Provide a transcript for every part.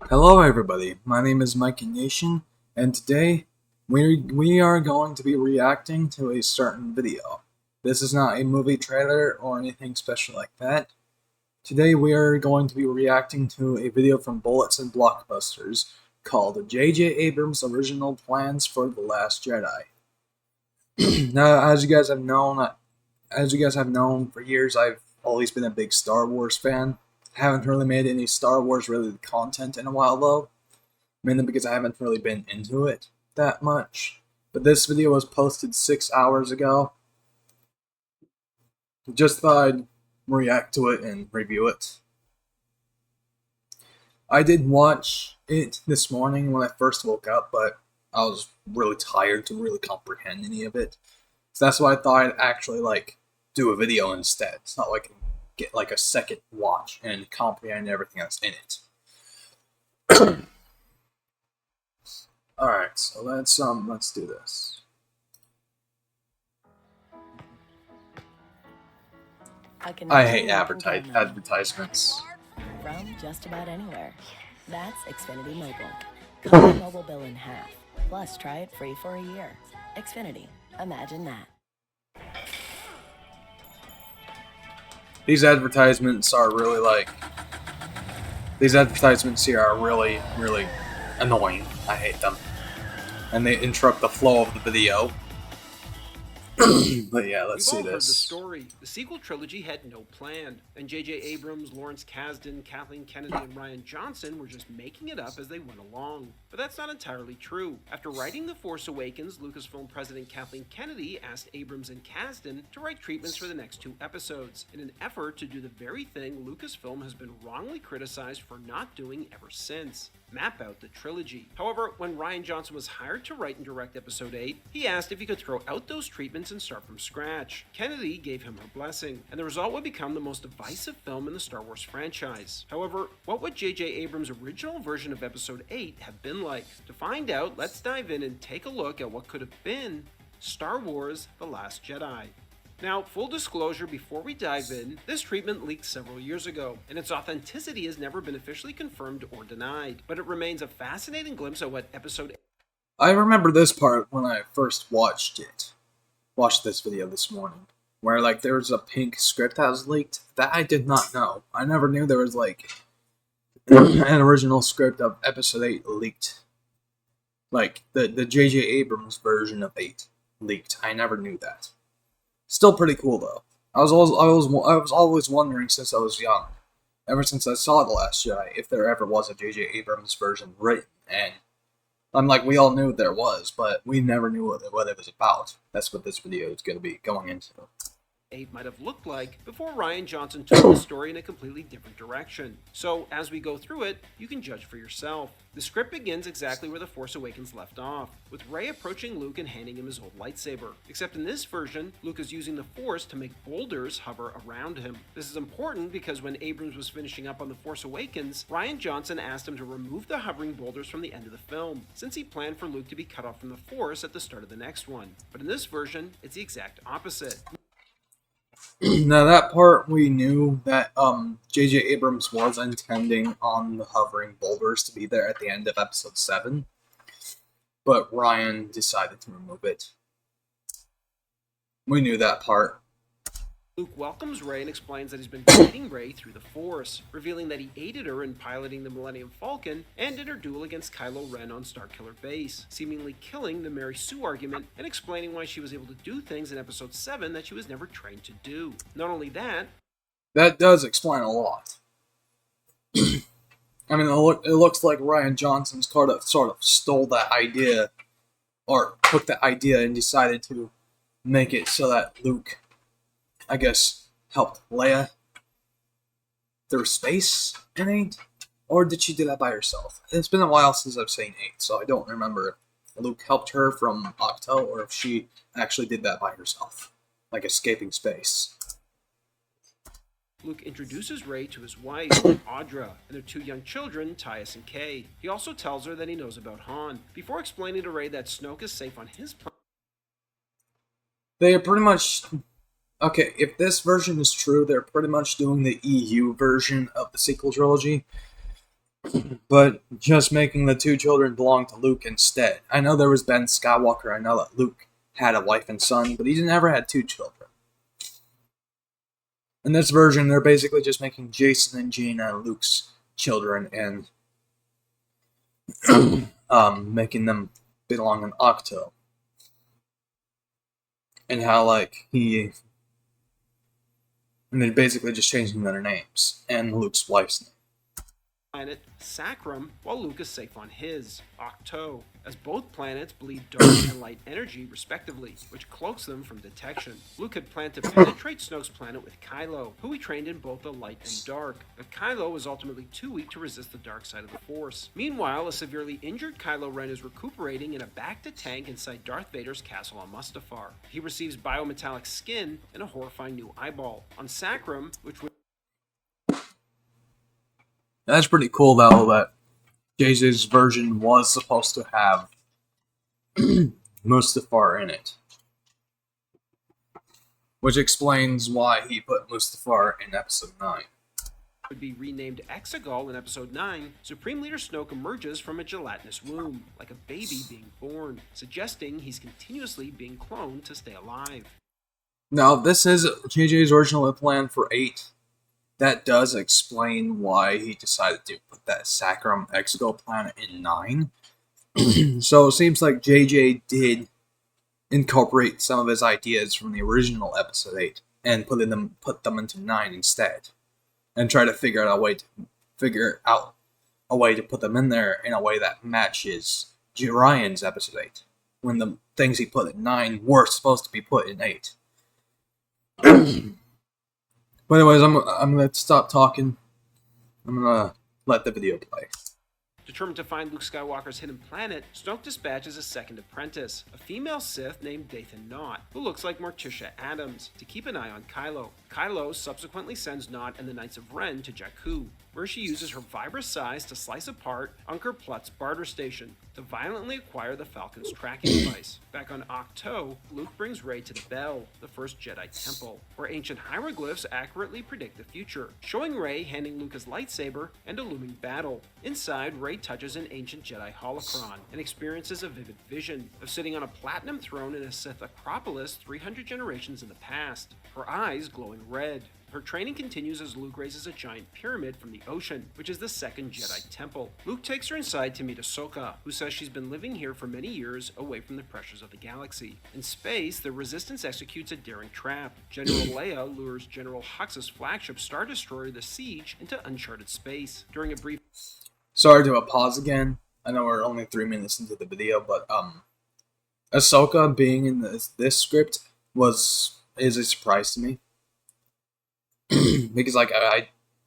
Hello everybody, my name is Mike Nation, and today we are going to be reacting to a certain video. This is not a movie trailer or anything special like that. Today we are going to be reacting to a video from Bullets and Blockbusters called JJ Abrams' Original Plans for The Last Jedi. Now, as you guys have known for years, I've always been a big Star Wars fan. Haven't really made any Star Wars related content in a while though, mainly because I haven't really been into it that much. But this video was posted 6 hours ago. Just thought I'd react to it and review it. I did watch it this morning when I first woke up, but I was really tired to really comprehend any of it. So that's why I thought I'd actually do a video instead. It's not like I can get like a second watch and comprehend everything that's in it. Alright, so let's do this. I hate advertisements. From just about anywhere. That's Xfinity Mobile. Cut your mobile bill in half. Plus, try it free for a year. Xfinity. Imagine that. These advertisements here are really, really annoying. I hate them. And they interrupt the flow of the video. But yeah, let's see We've all heard the this. story. The sequel trilogy had no plan, and JJ Abrams, Lawrence Kasdan, Kathleen Kennedy, and Rian Johnson were just making it up as they went along. But that's not entirely true. After writing The Force Awakens, Lucasfilm president Kathleen Kennedy asked Abrams and Kasdan to write treatments for the next 2 episodes, in an effort to do the very thing Lucasfilm has been wrongly criticized for not doing ever since: map out the trilogy. However, when Rian Johnson was hired to write and direct Episode 8, he asked if he could throw out those treatments and start from scratch. Kennedy gave him her blessing, and the result would become the most divisive film in the Star Wars franchise. However, what would JJ Abrams' original version of Episode 8 have been like? To find out, let's dive in and take a look at what could have been Star Wars: The Last Jedi. Now, full disclosure before we dive in, this treatment leaked several years ago, and its authenticity has never been officially confirmed or denied, but it remains a fascinating glimpse at what Episode 8. I remember this part when I first watched this video this morning, where there was a pink script that was leaked. That I did not know. I never knew there was an original script of Episode 8 leaked. The JJ Abrams version of 8 leaked. I never knew that. Still pretty cool though. I was always wondering since I was young, ever since I saw The Last Jedi, if there ever was a JJ Abrams version written. And we all knew there was, but we never knew what it was about. That's what this video is going to be going into. 8 might have looked like before Rian Johnson took the story in a completely different direction. So, as we go through it, you can judge for yourself. The script begins exactly where The Force Awakens left off, with Rey approaching Luke and handing him his old lightsaber. Except in this version, Luke is using the Force to make boulders hover around him. This is important because when Abrams was finishing up on The Force Awakens, Rian Johnson asked him to remove the hovering boulders from the end of the film, since he planned for Luke to be cut off from the Force at the start of the next one. But in this version, it's the exact opposite. Now that part we knew that JJ Abrams was intending on the hovering boulders to be there at the end of Episode 7, but Ryan decided to remove it. We knew that part. Luke welcomes Rey and explains that he's been guiding Rey through the Force, revealing that he aided her in piloting the Millennium Falcon and in her duel against Kylo Ren on Starkiller Base, seemingly killing the Mary Sue argument and explaining why she was able to do things in Episode 7 that she was never trained to do. Not only that, that does explain a lot. I mean, it looks like Rian Johnson sort of stole that idea, or took that idea and decided to make it so that Luke, I guess, helped Leia through space in 8? Or did she do that by herself? It's been a while since I've seen 8, so I don't remember if Luke helped her from Octo or if she actually did that by herself, like escaping space. Luke introduces Rey to his wife, Audra, and their 2 young children, Tyus and Kay. He also tells her that he knows about Han, before explaining to Rey that Snoke is safe on his planet. They are pretty much... Okay, if this version is true, they're pretty much doing the EU version of the sequel trilogy, but just making the two children belong to Luke instead. I know there was Ben Skywalker, I know that Luke had a wife and son, but he never had two children. In this version, they're basically just making Jason and Jaina Luke's children and making them belong in Octo. And how, and they're basically just changing their names and Luke's wife's name. Planet Sacrum, while Luke is safe on his, Octo, as both planets bleed dark and light energy respectively, which cloaks them from detection. Luke had planned to penetrate Snoke's planet with Kylo, who he trained in both the light and dark, but Kylo was ultimately too weak to resist the dark side of the Force. Meanwhile, a severely injured Kylo Ren is recuperating in a back-to-tank inside Darth Vader's castle on Mustafar. He receives biometallic skin and a horrifying new eyeball. On Sacrum, which would That's pretty cool, though, that JJ's version was supposed to have Mustafar in it. Which explains why he put Mustafar in Episode 9. would be renamed Exegol in Episode 9, Supreme Leader Snoke emerges from a gelatinous womb, like a baby being born, suggesting he's continuously being cloned to stay alive. Now, this is JJ's original plan for 8. That does explain why he decided to put that Sacrum Exegol planet in 9. So it seems like JJ did incorporate some of his ideas from the original Episode 8 and put them into 9 instead, and try to figure out a way to put them in there in a way that matches Ryan's Episode 8, when the things he put in 9 were supposed to be put in 8. But anyways, I'm gonna stop talking. I'm gonna let the video play. Determined to find Luke Skywalker's hidden planet, Snoke dispatches a second apprentice, a female Sith named Dathan Knott, who looks like Morticia Adams, to keep an eye on Kylo. Kylo subsequently sends Knott and the Knights of Ren to Jakku, where she uses her Vibra size to slice apart Unkar Plutt's barter station to violently acquire the Falcon's tracking device. Back on Octo, Luke brings Rey to the Bell, the first Jedi temple, where ancient hieroglyphs accurately predict the future, showing Rey handing Luke his lightsaber and a looming battle. Inside, Rey touches an ancient Jedi holocron and experiences a vivid vision of sitting on a platinum throne in a Sith Acropolis 300 generations in the past, her eyes glowing red. Her training continues as Luke raises a giant pyramid from the ocean, which is the second Jedi temple. Luke takes her inside to meet Ahsoka, who says she's been living here for many years away from the pressures of the galaxy. In space, the Resistance executes a daring trap. General Leia lures General Hux's flagship Star Destroyer, the Siege, into uncharted space. During a brief... Sorry to pause again. I know we're only 3 minutes into the video, but Ahsoka being in this script is a surprise to me. Because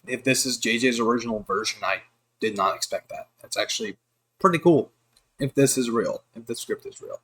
if this is JJ's original version, I did not expect that. That's actually pretty cool. If this script is real.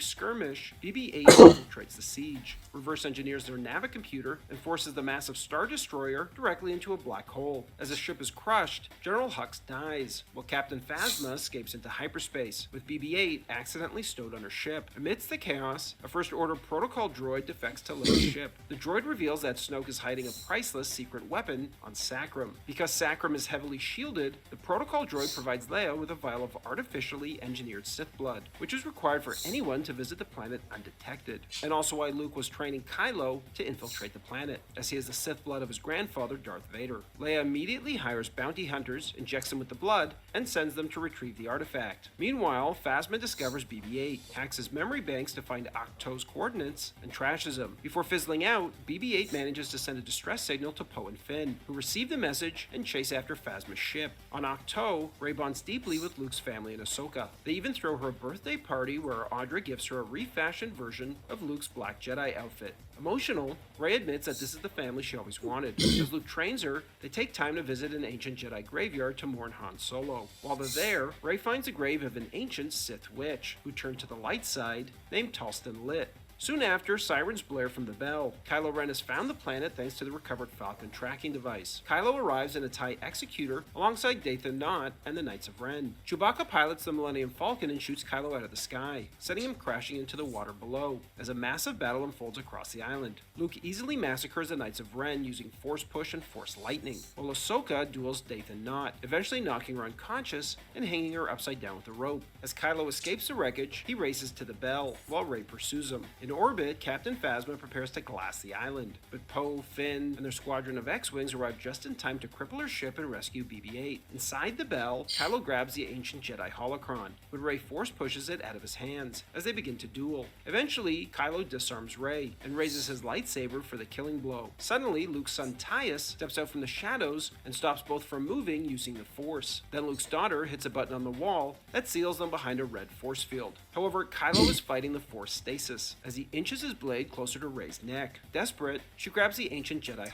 skirmish, BB-8 infiltrates the Siege, reverse engineers their navicomputer, and forces the massive Star Destroyer directly into a black hole. As the ship is crushed, General Hux dies, while Captain Phasma escapes into hyperspace, with BB-8 accidentally stowed on her ship. Amidst the chaos, a First Order protocol droid defects to Leia's ship. The droid reveals that Snoke is hiding a priceless secret weapon on Sacrum. Because Sacrum is heavily shielded, the protocol droid provides Leia with a vial of artificially engineered Sith blood, which is required for anyone to visit the planet undetected, and also why Luke was training Kylo to infiltrate the planet, as he has the Sith blood of his grandfather, Darth Vader. Leia immediately hires bounty hunters, injects them with the blood, and sends them to retrieve the artifact. Meanwhile, Phasma discovers BB-8, hacks his memory banks to find Octo's coordinates, and trashes him. Before fizzling out, BB-8 manages to send a distress signal to Poe and Finn, who receive the message and chase after Phasma's ship. On Octo, Rey bonds deeply with Luke's family and Ahsoka. They even throw her a birthday party where Audra gives her a refashioned version of Luke's Black Jedi outfit. Emotional, Rey admits that this is the family she always wanted. As Luke trains her, they take time to visit an ancient Jedi graveyard to mourn Han Solo. While they're there, Rey finds the grave of an ancient Sith witch, who turned to the light side, named Talston Lit. Soon after, sirens blare from the bell. Kylo Ren has found the planet thanks to the recovered Falcon tracking device. Kylo arrives in a TIE Executor alongside Dathan Knott and the Knights of Ren. Chewbacca pilots the Millennium Falcon and shoots Kylo out of the sky, sending him crashing into the water below, as a massive battle unfolds across the island. Luke easily massacres the Knights of Ren using Force Push and Force Lightning, while Ahsoka duels Dathan Knott, eventually knocking her unconscious and hanging her upside down with a rope. As Kylo escapes the wreckage, he races to the bell, while Rey pursues him. In orbit, Captain Phasma prepares to glass the island, but Poe, Finn, and their squadron of X-Wings arrive just in time to cripple her ship and rescue BB-8. Inside the bell, Kylo grabs the ancient Jedi holocron, but Rey force pushes it out of his hands as they begin to duel. Eventually, Kylo disarms Rey and raises his lightsaber for the killing blow. Suddenly, Luke's son Tyus steps out from the shadows and stops both from moving using the Force. Then Luke's daughter hits a button on the wall that seals them behind a red force field. However, Kylo is fighting the Force stasis as he inches his blade closer to Rey's neck. Desperate, she grabs the ancient Jedi.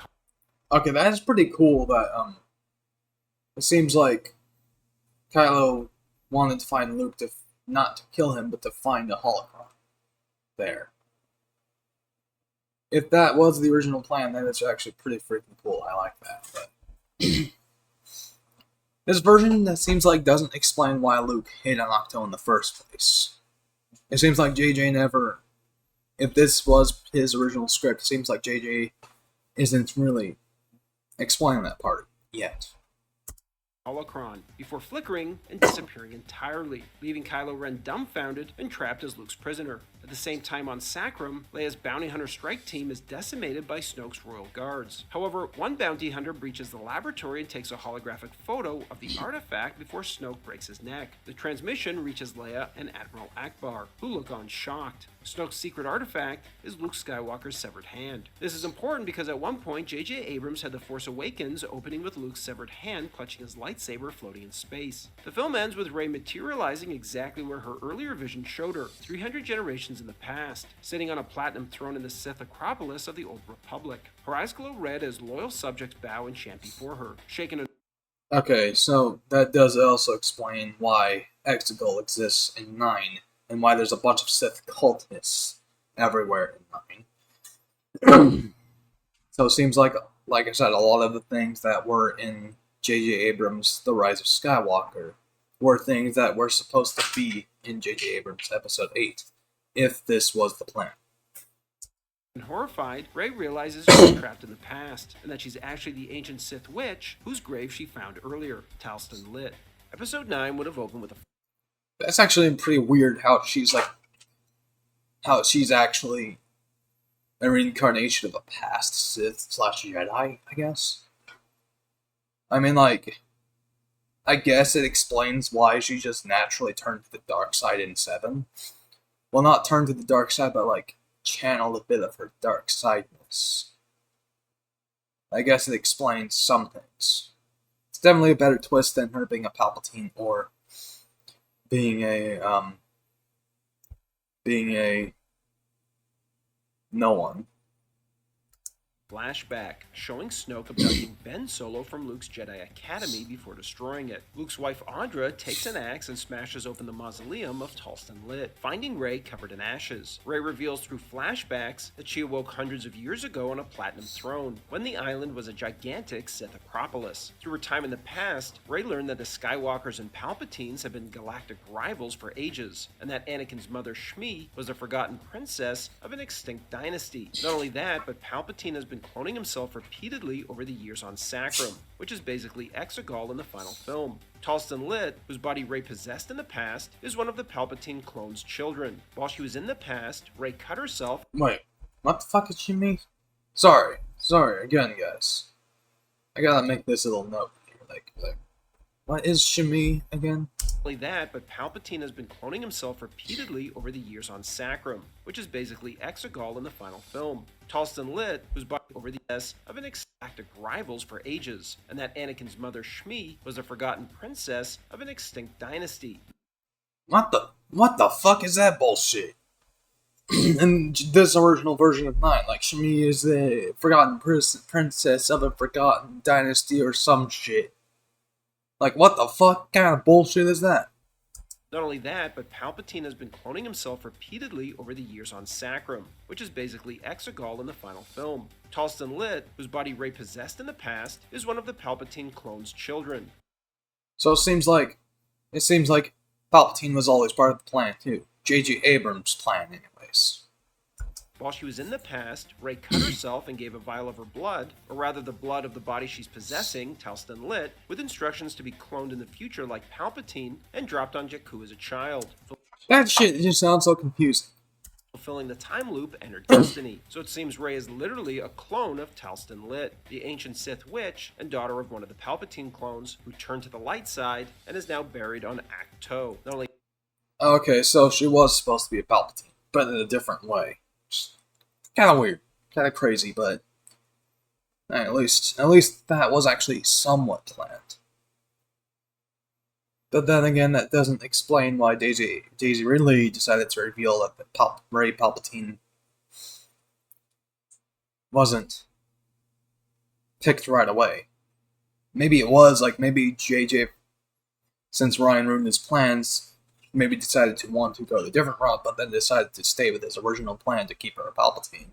Okay, that is pretty cool that, it seems like Kylo wanted to find Luke not to kill him, but to find a holocron there. If that was the original plan, then it's actually pretty freaking cool. I like that. But this version, that seems like, doesn't explain why Luke hid on Octo in the first place. It seems like JJ never... If this was his original script, it seems like JJ isn't really explaining that part yet. Holocron before flickering and disappearing entirely, leaving Kylo Ren dumbfounded and trapped as Luke's prisoner. At the same time on Sacrum, Leia's bounty hunter strike team is decimated by Snoke's royal guards. However, one bounty hunter breaches the laboratory and takes a holographic photo of the artifact before Snoke breaks his neck. The transmission reaches Leia and Admiral Akbar, who look on shocked. Snoke's secret artifact is Luke Skywalker's severed hand. This is important because at one point, JJ Abrams had The Force Awakens opening with Luke's severed hand clutching his lightsaber floating in space. The film ends with Rey materializing exactly where her earlier vision showed her, 300 generations in the past, sitting on a platinum throne in the Sith Acropolis of the Old Republic. Her eyes glow red as loyal subjects bow and chant before her, shaken and... Okay, so that does also explain why Exegol exists in 9, and why there's a bunch of Sith cultists everywhere in 9. So it seems like I said, a lot of the things that were in JJ Abrams' The Rise of Skywalker were things that were supposed to be in JJ Abrams' Episode 8, if this was the plan. And horrified, Rey realizes she's trapped in the past, and that she's actually the ancient Sith witch whose grave she found earlier, Talston Lit. Episode 9 would have opened with a... That's actually pretty weird how she's actually a reincarnation of a past Sith/Jedi, I guess. I mean, I guess it explains why she just naturally turned to the dark side in 7. Well, not turned to the dark side, but, channeled a bit of her dark sideness. I guess it explains some things. It's definitely a better twist than her being a Palpatine or being a no one. Flashback, showing Snoke abducting Ben Solo from Luke's Jedi Academy before destroying it. Luke's wife Audra takes an axe and smashes open the mausoleum of Talston Lit, finding Rey covered in ashes. Rey reveals through flashbacks that she awoke hundreds of years ago on a platinum throne, when the island was a gigantic Sith Acropolis. Through her time in the past, Rey learned that the Skywalkers and Palpatines have been galactic rivals for ages, and that Anakin's mother Shmi was a forgotten princess of an extinct dynasty. Not only that, but Palpatine has been cloning himself repeatedly over the years on Sacrum, which is basically Exegol in the final film. Talston Lit, whose body Rey possessed in the past, is one of the Palpatine clone's children. While she was in the past, Rey cut herself... Wait, what the fuck is she mean? Sorry, again, guys. I gotta make this little note here, what is Shmi again? Not only that, but Palpatine has been cloning himself repeatedly over the years on Sacrum, which is basically Exegol in the final film. Talston Lit, whose body over the years of an galactic rivals for ages, and that Anakin's mother Shmi was a forgotten princess of an extinct dynasty. What the fuck is that bullshit? In this original version of 9, Shmi is the forgotten princess of a forgotten dynasty or some shit. What the fuck kind of bullshit is that? Not only that, but Palpatine has been cloning himself repeatedly over the years on Sacrum, which is basically Exegol in the final film. Talston Lit, whose body Rey possessed in the past, is one of the Palpatine clone's children. So it seems like Palpatine was always part of the plan too. JJ Abrams' plan, anyways. While she was in the past, Rey cut herself and gave a vial of her blood, or rather the blood of the body she's possessing, Talston Lit, with instructions to be cloned in the future like Palpatine, and dropped on Jakku as a child, That shit just sounds so confusing. fulfilling the time loop and her destiny. So it seems Rey is literally a clone of Talston Lit, the ancient Sith witch and daughter of one of the Palpatine clones, who turned to the light side and is now buried on Acto. Not only Okay, so she was supposed to be a Palpatine, but in a different way. Kind of weird, kind of crazy, but at least that was actually somewhat planned. But then again, that doesn't explain why Daisy Ridley decided to reveal that Rey Palpatine wasn't picked right away. Maybe it was, like, maybe JJ, since Ryan ruined his plans, maybe decided to want to go the different route, but then decided to stay with his original plan to keep her a Palpatine.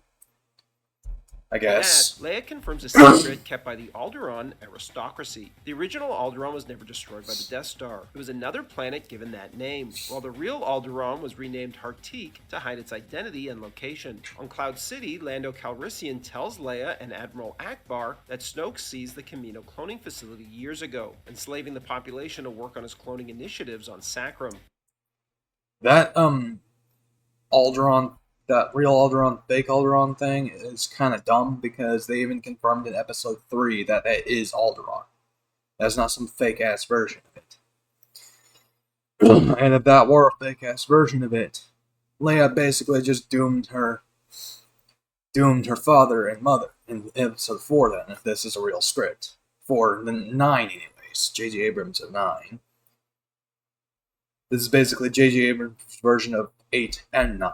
I guess. that, Leia confirms a secret kept by the Alderaan aristocracy. The original Alderaan was never destroyed by the Death Star. It was another planet given that name, while the real Alderaan was renamed Hartik to hide its identity and location. On Cloud City, Lando Calrissian tells Leia and Admiral Akbar that Snoke seized the Camino cloning facility years ago, enslaving the population to work on his cloning initiatives on Sacrum. That, Alderaan, that real Alderaan, fake Alderaan thing is kind of dumb because they even confirmed in episode 3 that it is Alderaan. That's not some fake ass version of it. And if that were a fake ass version of it, Leia basically just doomed her father and mother in episode 4 then, if this is a real script. For the 9 anyways. JJ Abrams at 9. This is basically JJ Abrams' version of 8 and 9.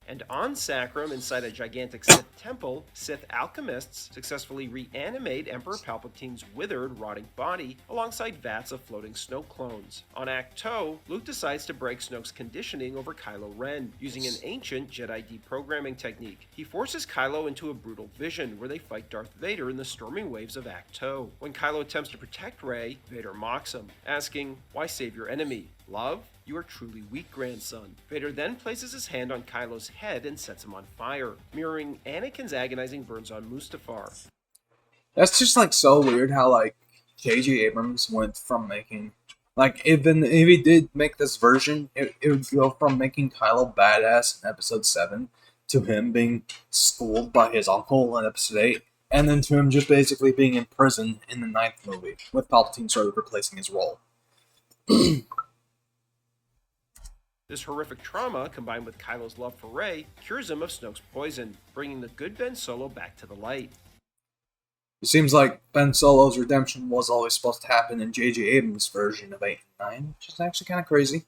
And on Sacrum, inside a gigantic Sith temple, Sith alchemists successfully reanimate Emperor Palpatine's withered, rotting body alongside vats of floating Snoke clones. On Acto, Luke decides to break Snoke's conditioning over Kylo Ren, using an ancient Jedi deprogramming technique. He forces Kylo into a brutal vision where they fight Darth Vader in the storming waves of Acto. When Kylo attempts to protect Rey, Vader mocks him, asking, "Why save your enemy? Love? You are truly weak, grandson." Vader then places his hand on Kylo's head and sets him on fire, mirroring Anakin's agonizing burns on Mustafar. That's just like so weird how like JJ Abrams went from making like if he did make this version, it would go from making Kylo badass in episode 7 to him being schooled by his uncle in episode 8, and then to him just basically being in prison in the 9th movie, with Palpatine sort of replacing his role. This horrific trauma, combined with Kylo's love for Rey, cures him of Snoke's poison, bringing the good Ben Solo back to the light. It seems like Ben Solo's redemption was always supposed to happen in JJ Abrams' version of 8 and 9, which is actually kind of crazy.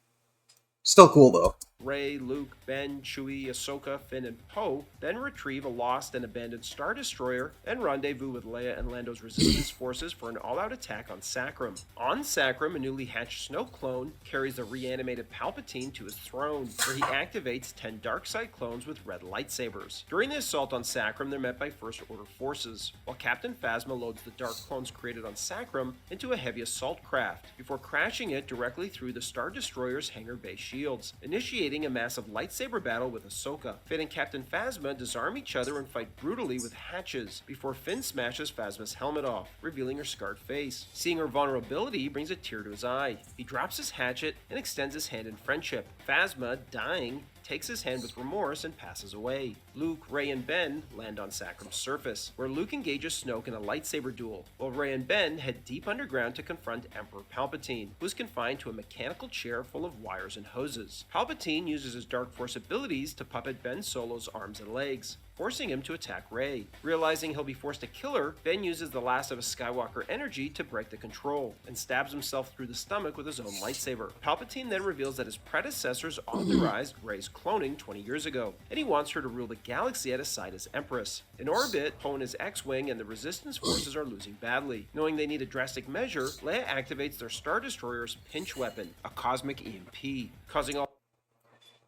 Still cool though. Rey, Luke, Ben, Chewie, Ahsoka, Finn, and Poe then retrieve a lost and abandoned Star Destroyer and rendezvous with Leia and Lando's resistance forces for an all-out attack on Sacrum. On Sacrum, a newly hatched Snoke clone carries the reanimated Palpatine to his throne, where he activates 10 Darkseid clones with red lightsabers. During the assault on Sacrum, they're met by First Order forces, while Captain Phasma loads the Dark clones created on Sacrum into a heavy assault craft, before crashing it directly through the Star Destroyer's hangar bay shields, initiating a massive lightsaber battle with Ahsoka. Finn and Captain Phasma disarm each other and fight brutally with hatches, before Finn smashes Phasma's helmet off, revealing her scarred face. Seeing her vulnerability brings a tear to his eye. He drops his hatchet and extends his hand in friendship. Phasma, dying, takes his hand with remorse and passes away. Luke, Rey, and Ben land on Sacrum's surface, where Luke engages Snoke in a lightsaber duel, while Rey and Ben head deep underground to confront Emperor Palpatine, who is confined to a mechanical chair full of wires and hoses. Palpatine uses his Dark Force abilities to puppet Ben Solo's arms and legs, forcing him to attack Rey. Realizing he'll be forced to kill her, Ben uses the last of his Skywalker energy to break the control, and stabs himself through the stomach with his own lightsaber. Palpatine then reveals that his predecessors authorized Rey's cloning 20 years ago, and he wants her to rule the galaxy at his side as Empress. In orbit, Poe and his X-Wing and the Resistance forces are losing badly. Knowing they need a drastic measure, Leia activates their Star Destroyer's pinch weapon, a cosmic EMP, causing all...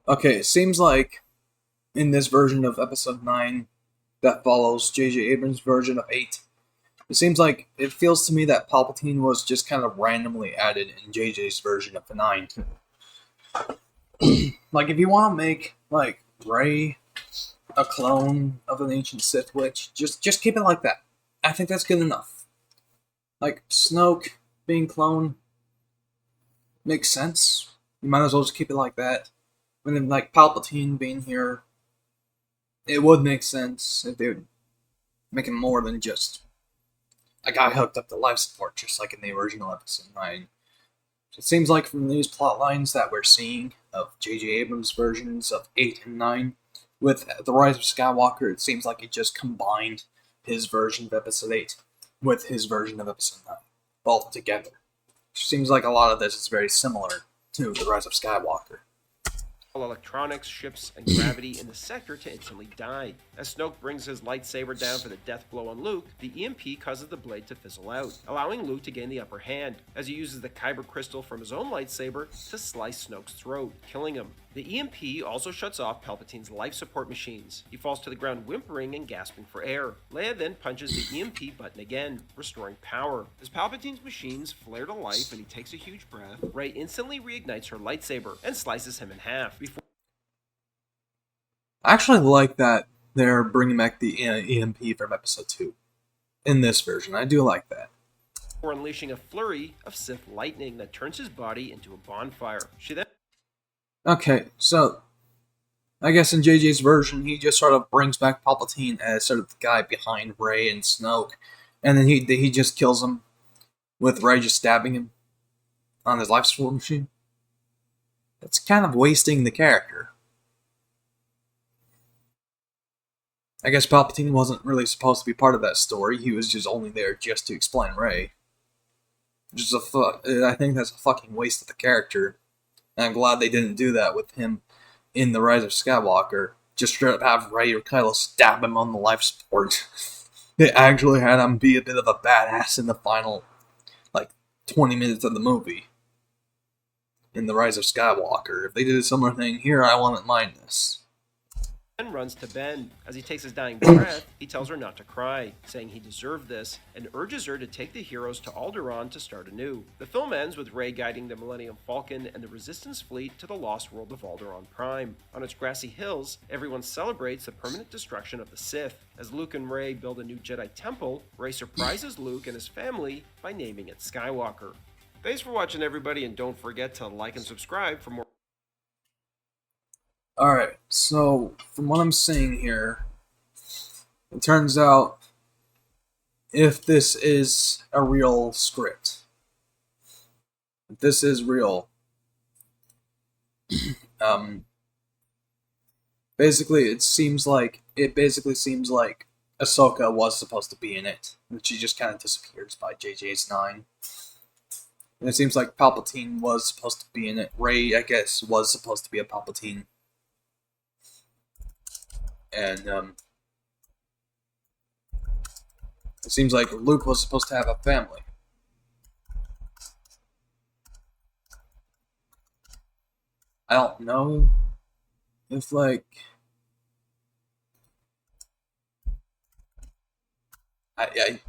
Okay, it seems like in this version of Episode 9 that follows JJ Abrams' version of 8, it feels to me that Palpatine was just kind of randomly added in JJ's version of the 9. Like, if you want to make, like, Rey a clone of an ancient Sith witch, just keep it like that. I think that's good enough. Like, Snoke being clone makes sense. You might as well just keep it like that. And then, like, Palpatine being here, it would make sense if they would make him more than just a guy hooked up to life support, just like in the original Episode 9. It seems like from these plot lines that we're seeing of J.J. Abrams' versions of 8 and 9, with The Rise of Skywalker, it seems like he just combined his version of Episode 8 with his version of Episode 9, both together. It seems like a lot of this is very similar to The Rise of Skywalker. Electronics, ships, and gravity in the sector to instantly die. As Snoke brings his lightsaber down for the death blow on Luke, the EMP causes the blade to fizzle out, allowing Luke to gain the upper hand, as he uses the Kyber crystal from his own lightsaber to slice Snoke's throat, killing him. The EMP also shuts off Palpatine's life support machines. He falls to the ground whimpering and gasping for air. Leia then punches the EMP button again, restoring power. As Palpatine's machines flare to life and he takes a huge breath, Rey instantly reignites her lightsaber and slices him in half. I actually like that they're bringing back the EMP from Episode 2 in this version. I do like that. Before unleashing a flurry of Sith lightning that turns his body into a bonfire. She then... Okay, so I guess in JJ's version, he just sort of brings back Palpatine as sort of the guy behind Rey and Snoke, and then he just kills him with Rey just stabbing him on his life support machine. That's kind of wasting the character. I guess Palpatine wasn't really supposed to be part of that story. He was just only there just to explain Rey. I think that's a fucking waste of the character. And I'm glad they didn't do that with him in The Rise of Skywalker. Just straight up have Rey or Kylo stab him on the life support. They actually had him be a bit of a badass in the final, 20 minutes of the movie. In The Rise of Skywalker. If they did a similar thing here, I wouldn't mind this. Runs to Ben. As he takes his dying breath, he tells her not to cry, saying he deserved this, and urges her to take the heroes to Alderaan to start anew. The film ends with Rey guiding the Millennium Falcon and the Resistance fleet to the lost world of Alderaan Prime. On its grassy hills, everyone celebrates the permanent destruction of the Sith. As Luke and Rey build a new Jedi temple, Rey surprises Luke and his family by naming it Skywalker. Thanks for watching, everybody, and don't forget to like and subscribe for more. Alright, so from what I'm seeing here, it turns out if this is a real script, if this is real, basically it seems like Ahsoka was supposed to be in it, but she just kind of disappears by JJ's 9. And it seems like Palpatine was supposed to be in it. Rey, I guess, was supposed to be a Palpatine. And it seems like Luke was supposed to have a family. I don't know if I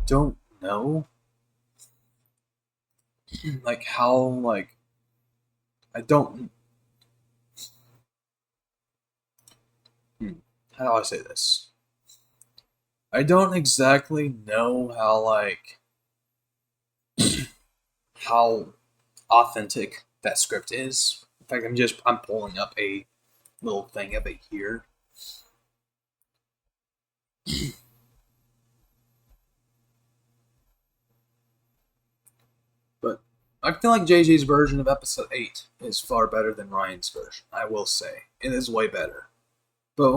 don't know how I don't. How do I say this? I don't exactly know how authentic that script is. In fact, I'm pulling up a little thing of it here. But I feel like JJ's version of Episode 8 is far better than Ryan's version, I will say. It is way better. But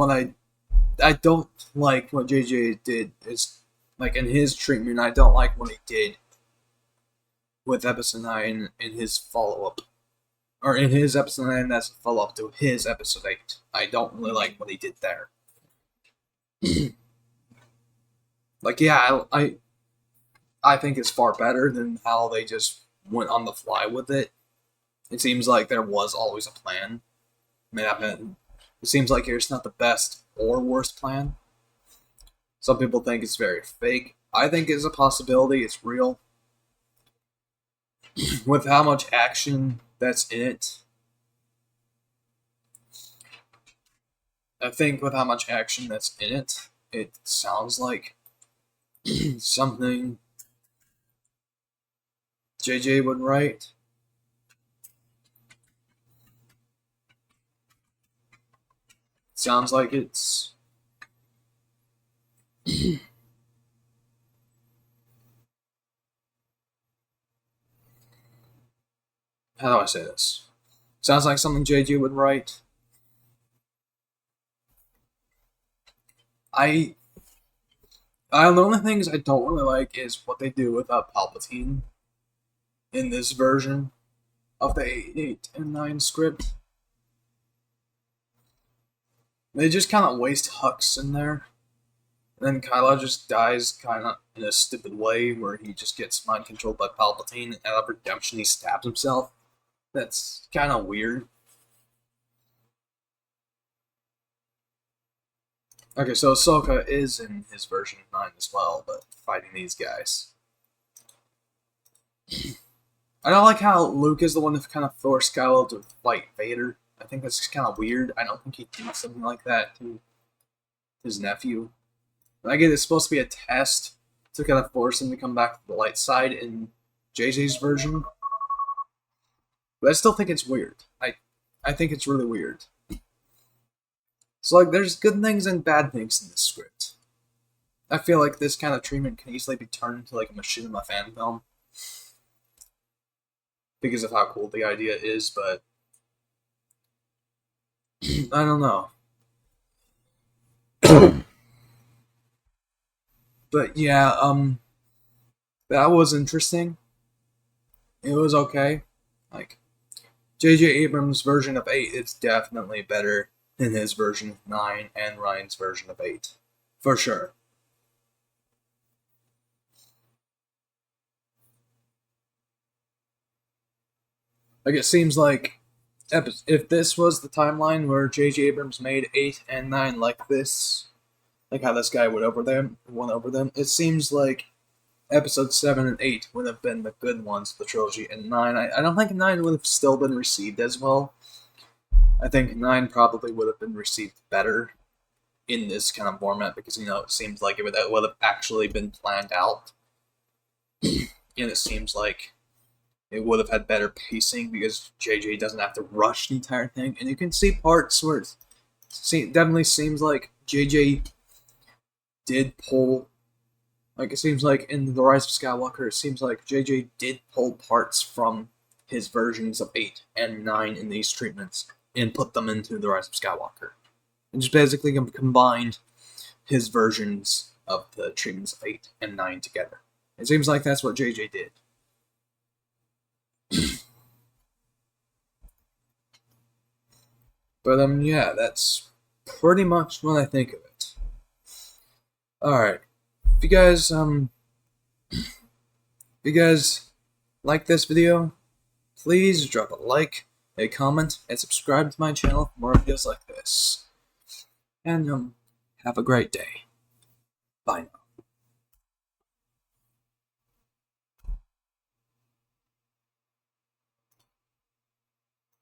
I don't like what JJ did. Is like in his treatment, I don't like what he did with episode 9 in his follow up, or in his episode 9 that's a follow up to his episode 8. I don't really like what he did there. Like, yeah, I think it's far better than how they just went on the fly with it. It seems like there was always a plan. I mean, it seems like it's not the best or worst plan. Some people think it's very fake. I think it's a possibility. It's real. With how much action that's in it. I think with how much action that's in it, it sounds like something JJ would write. Sounds like it's how do I say this? Sounds like something JJ would write. The only things I don't really like is what they do with Palpatine in this version of the 8 and 9 script. They just kind of waste Hux in there. And then Kylo just dies kind of in a stupid way where he just gets mind controlled by Palpatine, and out of redemption he stabs himself. That's kind of weird. Okay, so Ahsoka is in his version 9 as well, but fighting these guys. I don't like how Luke is the one that kind of forced Kylo to fight Vader. I think that's kind of weird. I don't think he'd do something like that to his nephew. I get it's supposed to be a test to kind of force him to come back to the light side in JJ's version. But I still think it's weird. I think it's really weird. So, like, there's good things and bad things in this script. I feel like this kind of treatment can easily be turned into, like, a machinima fan film. Because of how cool the idea is, but I don't know. But yeah, that was interesting. It was okay. Like, JJ Abrams' version of 8 is definitely better than his version of 9 and Ryan's version of 8. For sure. Like, it seems like if this was the timeline where JJ Abrams made 8 and 9 like this, like how this guy won over them, it seems like episode 7 and 8 would have been the good ones of the trilogy, and 9, I don't think 9 would have still been received as well. I think 9 probably would have been received better in this kind of format because, you know, it seems like it would have actually been planned out. And it seems like it would have had better pacing because JJ doesn't have to rush the entire thing. And you can see parts where it definitely seems like JJ did pull. Like, it seems like in The Rise of Skywalker, it seems like JJ did pull parts from his versions of 8 and 9 in these treatments and put them into The Rise of Skywalker. And just basically combined his versions of the treatments of 8 and 9 together. It seems like that's what JJ did. But, yeah, that's pretty much what I think of it. Alright. If you guys like this video, please drop a like, a comment, and subscribe to my channel for more videos like this. And, have a great day. Bye now.